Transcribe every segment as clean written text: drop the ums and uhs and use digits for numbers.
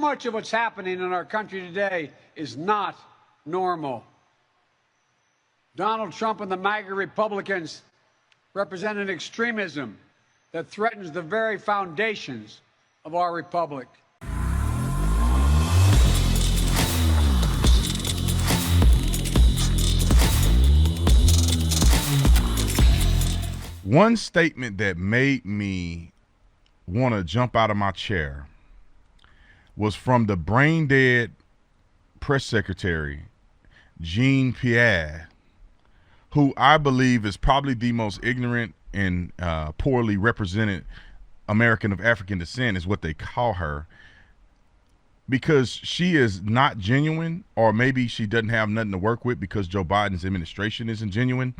much of what's happening in our country today is not normal. Donald Trump and the MAGA Republicans represent an extremism that threatens the very foundations of our republic. One statement that made me want to jump out of my chair was from the brain dead press secretary, Jean-Pierre, who I believe is probably the most ignorant and poorly represented American of African descent, is what they call her, because she is not genuine, or maybe she doesn't have nothing to work with because Joe Biden's administration isn't genuine.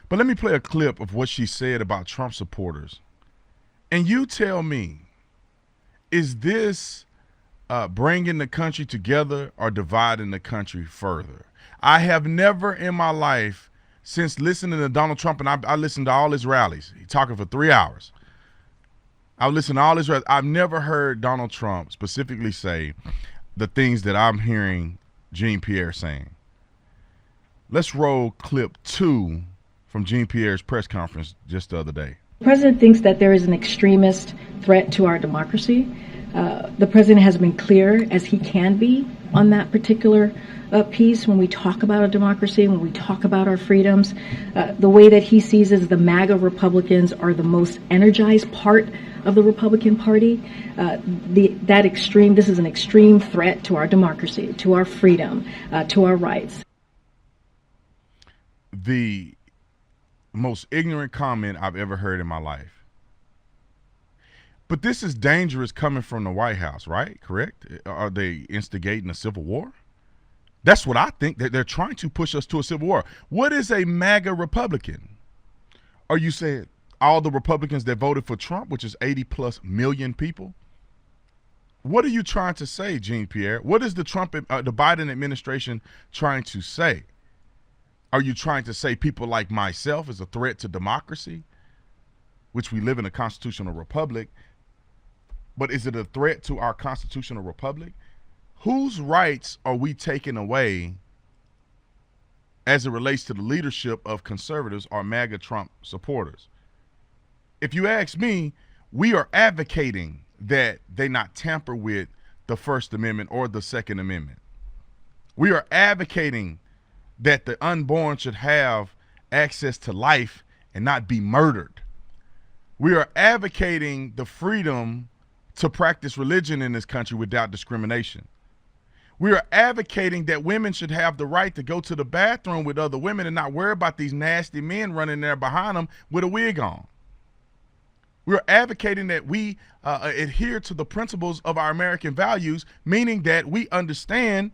But let me play a clip of what she said about Trump supporters. And you tell me, is this bringing the country together or dividing the country further? I have never in my life, since listening to Donald Trump, and I listened to all his rallies, he's talking for 3 hours. I listened to all his rallies. I've never heard Donald Trump specifically say the things that I'm hearing Jean-Pierre saying. Let's roll clip 2 from Jean-Pierre's press conference just the other day. The president thinks that there is an extremist threat to our democracy. The president has been clear as he can be on that particular piece when we talk about a democracy, when we talk about our freedoms. The way that he sees is the MAGA Republicans are the most energized part of the Republican Party. This is an extreme threat to our democracy, to our freedom, to our rights. The most ignorant comment I've ever heard in my life. But this is dangerous coming from the White House, right? Correct? Are they instigating a civil war? That's what I think. They're trying to push us to a civil war. What is a MAGA Republican? Are you saying all the Republicans that voted for Trump, which is 80+ million people? What are you trying to say, Jean-Pierre? What is the Biden administration trying to say? Are you trying to say people like myself is a threat to democracy, which we live in a constitutional republic? But is it a threat to our constitutional republic? Whose rights are we taking away as it relates to the leadership of conservatives or MAGA Trump supporters? If you ask me, we are advocating that they not tamper with the First Amendment or the Second Amendment. We are advocating that the unborn should have access to life and not be murdered. We are advocating the freedom to practice religion in this country without discrimination. We are advocating that women should have the right to go to the bathroom with other women and not worry about these nasty men running there behind them with a wig on. We are advocating that we adhere to the principles of our American values, meaning that we understand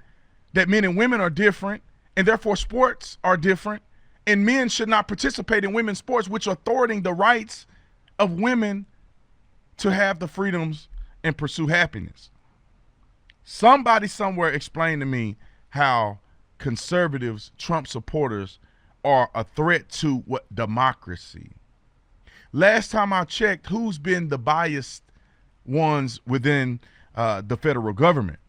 that men and women are different, and therefore sports are different, and men should not participate in women's sports, which are thwarting the rights of women to have the freedoms and pursue happiness. Somebody somewhere explain to me how conservatives, Trump supporters, are a threat to what democracy. Last time I checked, who's been the biased ones within the federal government?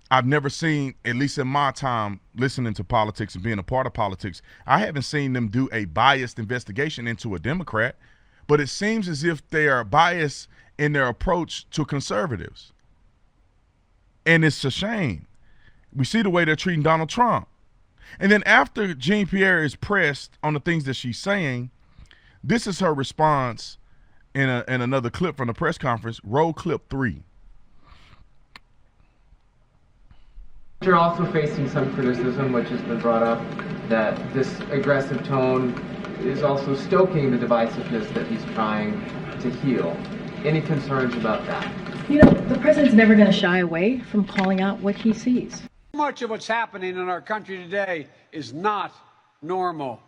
I've never seen, at least in my time listening to politics and being a part of politics, I haven't seen them do a biased investigation into a Democrat, but it seems as if they are biased in their approach to conservatives. And it's a shame. We see the way they're treating Donald Trump. And then after Jean-Pierre is pressed on the things that she's saying, this is her response in another clip from the press conference. Roll clip 3. You're also facing some criticism, which has been brought up, that this aggressive tone is also stoking the divisiveness that he's trying to heal. Any concerns about that? You know, the president's never going to shy away from calling out what he sees. Much of what's happening in our country today is not normal.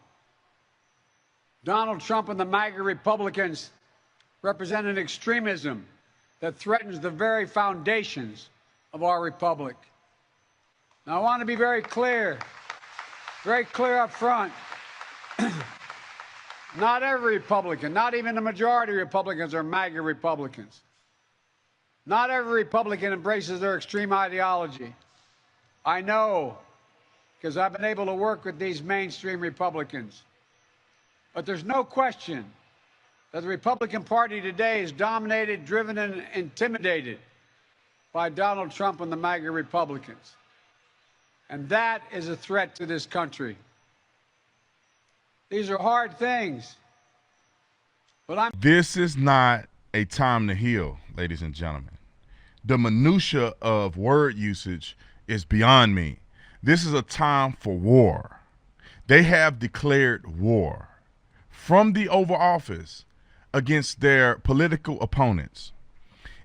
Donald Trump and the MAGA Republicans represent an extremism that threatens the very foundations of our republic. Now, I want to be very clear up front. Not every Republican, not even the majority of Republicans, are MAGA Republicans. Not every Republican embraces their extreme ideology. I know, because I've been able to work with these mainstream Republicans. But there's no question that the Republican Party today is dominated, driven, and intimidated by Donald Trump and the MAGA Republicans. And that is a threat to this country. These are hard things. But This is not a time to heal, ladies and gentlemen. The minutia of word usage is beyond me. This is a time for war. They have declared war from the Oval Office against their political opponents.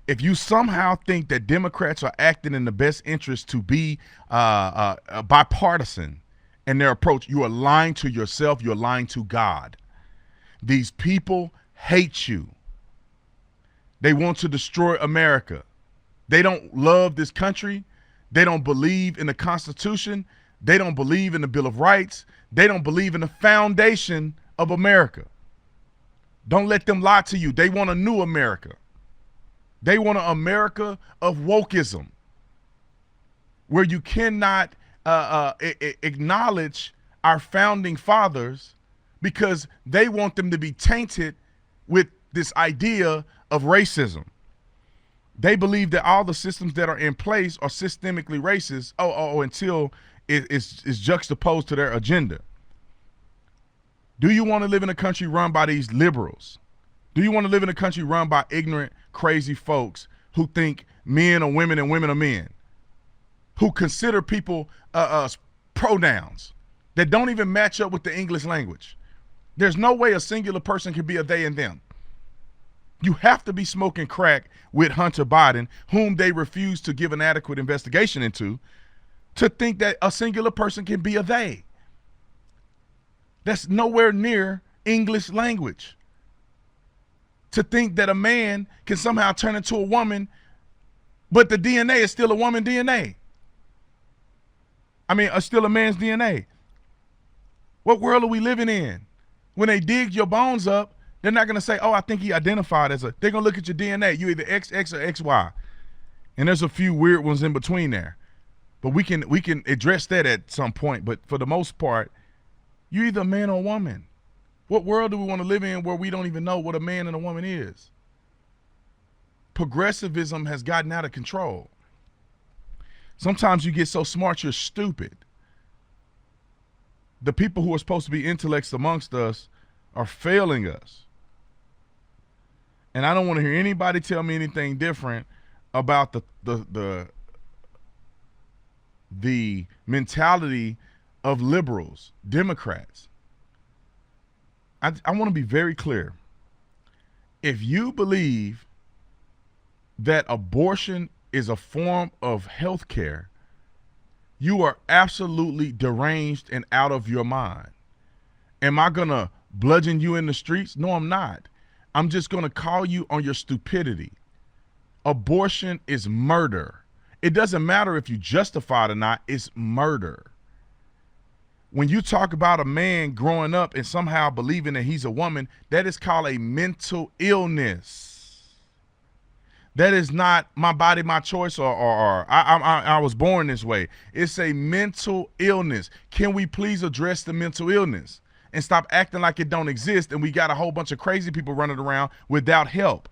If you somehow think that Democrats are acting in the best interest to be bipartisan in their approach, you are lying to yourself. You're lying to God. These people hate you. They want to destroy America. They don't love this country. They don't believe in the Constitution. They don't believe in the Bill of Rights. They don't believe in the foundation of America. Don't let them lie to you. They want a new America. They want an America of wokeism, where you cannot acknowledge our founding fathers because they want them to be tainted with this idea of racism. They believe that all the systems that are in place are systemically racist until it's juxtaposed to their agenda. Do you want to live in a country run by these liberals? Do you want to live in a country run by ignorant, crazy folks who think men are women and women are men, who consider people pronouns that don't even match up with the English language? There's no way a singular person can be a they and them. You have to be smoking crack with Hunter Biden, whom they refuse to give an adequate investigation into, to think that a singular person can be a they. That's nowhere near English language. To think that a man can somehow turn into a woman, but the DNA is still a woman DNA. Still a man's DNA. What world are we living in? When they dig your bones up, they're not going to say, oh, I think he identified as a, they're going to look at your DNA. You either XX or XY. And there's a few weird ones in between there. But we can address that at some point. But for the most part, you're either a man or a woman. What world do we want to live in where we don't even know what a man and a woman is? Progressivism has gotten out of control. Sometimes you get so smart you're stupid. The people who are supposed to be intellects amongst us are failing us. And I don't want to hear anybody tell me anything different about the mentality of liberals, Democrats. I want to be very clear. If you believe that abortion is a form of health care, you are absolutely deranged and out of your mind. Am I going to bludgeon you in the streets? No, I'm not. I'm just going to call you on your stupidity. Abortion is murder. It doesn't matter if you justify it or not. It's murder. When you talk about a man growing up and somehow believing that he's a woman, that is called a mental illness. That is not my body, my choice, or I was born this way. It's a mental illness. Can we please address the mental illness and stop acting like it don't exist and we got a whole bunch of crazy people running around without help?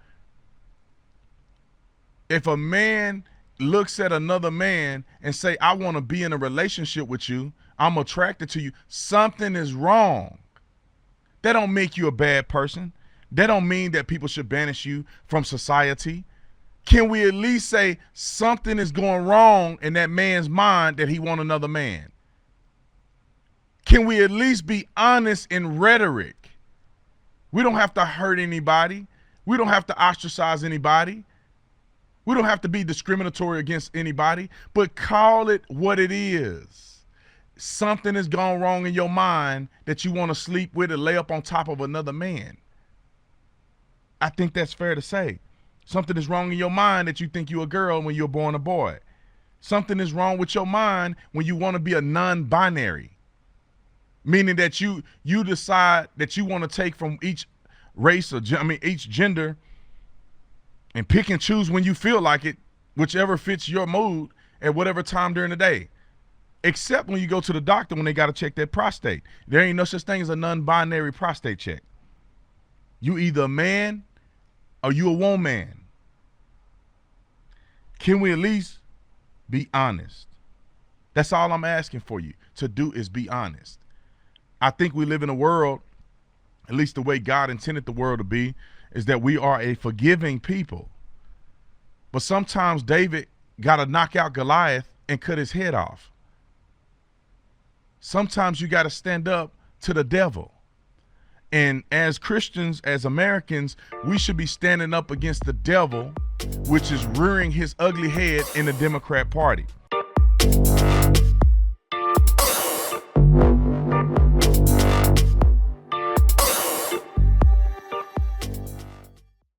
If a man looks at another man and say, I want to be in a relationship with you, I'm attracted to you, something is wrong. That don't make you a bad person. That don't mean that people should banish you from society. Can we at least say something is going wrong in that man's mind that he want another man? Can we at least be honest in rhetoric? We don't have to hurt anybody. We don't have to ostracize anybody. We don't have to be discriminatory against anybody, but call it what it is. Something has gone wrong in your mind that you want to sleep with or lay up on top of another man. I think that's fair to say. Something is wrong in your mind that you think you're a girl when you're born a boy. Something is wrong with your mind when you want to be a non-binary, meaning that you decide that you want to take from each race or each gender and pick and choose when you feel like it, whichever fits your mood at whatever time during the day. Except when you go to the doctor when they got to check that prostate. There ain't no such thing as a non-binary prostate check. You either a man or you a woman. Can we at least be honest? That's all I'm asking for you to do, is be honest. I think we live in a world, at least the way God intended the world to be, is that we are a forgiving people. But sometimes David got to knock out Goliath and cut his head off. Sometimes you got to stand up to the devil. And as Christians, as Americans, we should be standing up against the devil, which is rearing his ugly head in the Democrat Party.